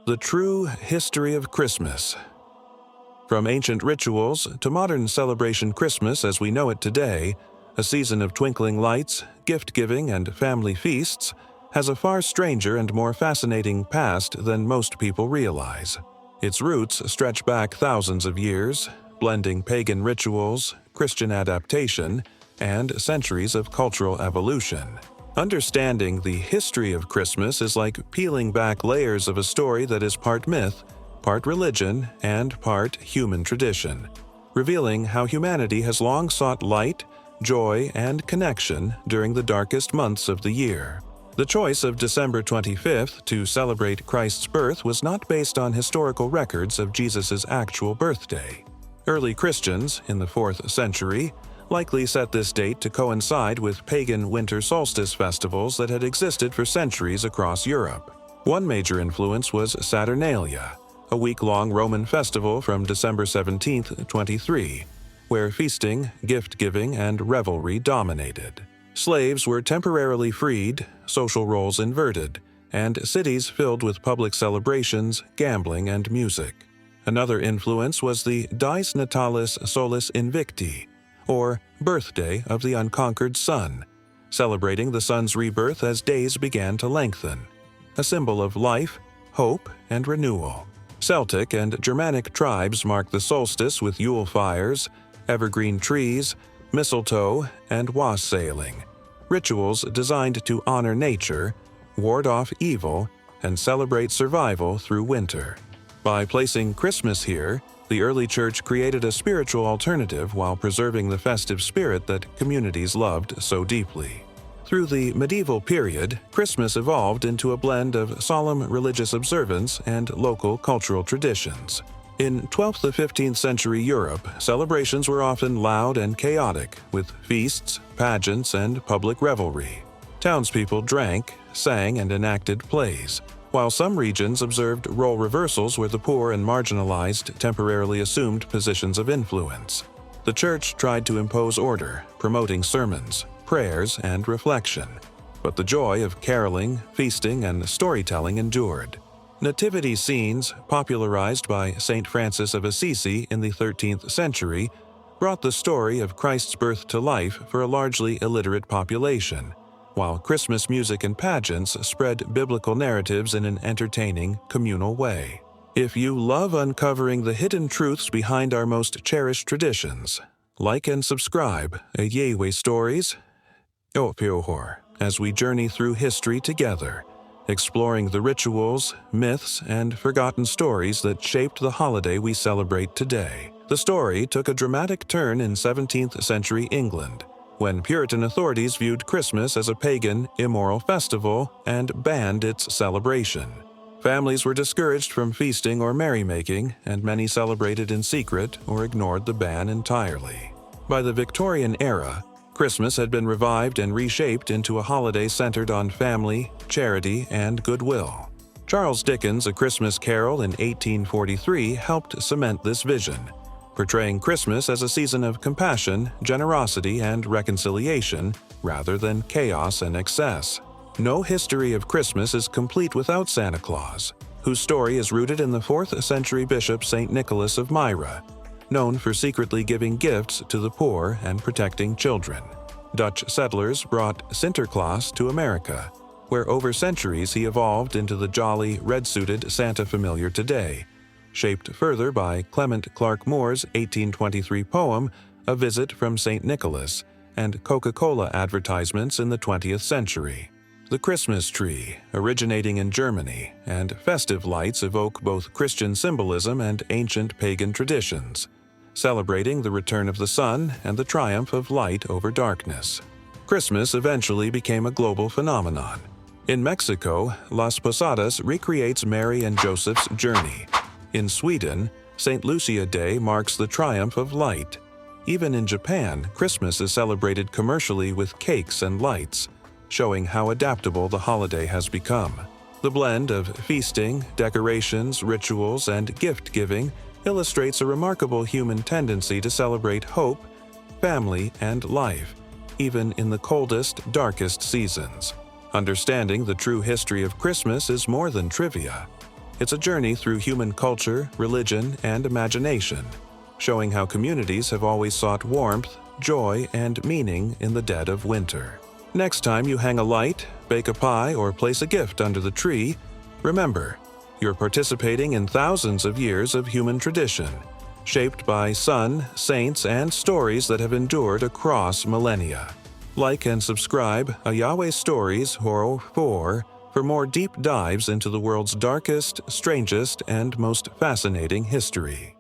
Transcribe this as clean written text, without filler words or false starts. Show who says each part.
Speaker 1: The true history of Christmas. From ancient rituals to modern celebration, Christmas as we know it today, a season of twinkling lights, gift-giving, and family feasts, has a far stranger and more fascinating past than most people realize. Its roots stretch back thousands of years, blending pagan rituals, Christian adaptation, and centuries of cultural evolution. Understanding the history of Christmas is like peeling back layers of a story that is part myth, part religion, and part human tradition, revealing how humanity has long sought light, joy, and connection during the darkest months of the year. The choice of December 25th to celebrate Christ's birth was not based on historical records of Jesus' actual birthday. Early Christians, in the 4th century, likely set this date to coincide with pagan winter solstice festivals that had existed for centuries across Europe. One major influence was Saturnalia, a week-long Roman festival from December 17th, 23, where feasting, gift-giving, and revelry dominated. Slaves were temporarily freed, social roles inverted, and cities filled with public celebrations, gambling, and music. Another influence was the Dies Natalis Solis Invicti, or Birthday of the Unconquered Sun, celebrating the sun's rebirth as days began to lengthen, a symbol of life, hope, and renewal. Celtic and Germanic tribes marked the solstice with Yule fires, evergreen trees, mistletoe, and wassailing, rituals designed to honor nature, ward off evil, and celebrate survival through winter. By placing Christmas here, the early church created a spiritual alternative while preserving the festive spirit that communities loved so deeply. Through the medieval period, Christmas evolved into a blend of solemn religious observance and local cultural traditions. In 12th to 15th century Europe, celebrations were often loud and chaotic, with feasts, pageants, and public revelry. Townspeople drank, sang, and enacted plays, while some regions observed role reversals where the poor and marginalized temporarily assumed positions of influence. The church tried to impose order, promoting sermons, prayers, and reflection, but the joy of caroling, feasting, and storytelling endured. Nativity scenes, popularized by Saint Francis of Assisi in the 13th century, brought the story of Christ's birth to life for a largely illiterate population, while Christmas music and pageants spread biblical narratives in an entertaining, communal way. If you love uncovering the hidden truths behind our most cherished traditions, like and subscribe a Yahweh Stories as we journey through history together, exploring the rituals, myths, and forgotten stories that shaped the holiday we celebrate today. The story took a dramatic turn in 17th century England, when Puritan authorities viewed Christmas as a pagan, immoral festival and banned its celebration. Families were discouraged from feasting or merrymaking, and many celebrated in secret or ignored the ban entirely. By the Victorian-era, Christmas had been revived and reshaped into a holiday centered on family, charity, and goodwill. Charles Dickens' A Christmas Carol in 1843 helped cement this vision, portraying Christmas as a season of compassion, generosity, and reconciliation, rather than chaos and excess. No history of Christmas is complete without Santa Claus, whose story is rooted in the 4th century bishop St. Nicholas of Myra, known for secretly giving gifts to the poor and protecting children. Dutch settlers brought Sinterklaas to America, where over centuries he evolved into the jolly, red-suited Santa familiar today, shaped further by Clement Clarke Moore's 1823 poem, A Visit from St. Nicholas, and Coca-Cola advertisements in the 20th century. The Christmas tree, originating in Germany, and festive lights evoke both Christian symbolism and ancient pagan traditions, celebrating the return of the sun and the triumph of light over darkness. Christmas eventually became a global phenomenon. In Mexico, Las Posadas recreates Mary and Joseph's journey. In Sweden, St. Lucia Day marks the triumph of light. Even in Japan, Christmas is celebrated commercially with cakes and lights, showing how adaptable the holiday has become. The blend of feasting, decorations, rituals, and gift-giving illustrates a remarkable human tendency to celebrate hope, family, and life, even in the coldest, darkest seasons. Understanding the true history of Christmas is more than trivia. It's a journey through human culture, religion, and imagination, showing how communities have always sought warmth, joy, and meaning in the dead of winter. Next time you hang a light, bake a pie, or place a gift under the tree, remember, you're participating in thousands of years of human tradition, shaped by sun, saints, and stories that have endured across millennia. Like and subscribe a Yahweh Stories Horror 4 for more deep dives into the world's darkest, strangest, and most fascinating history.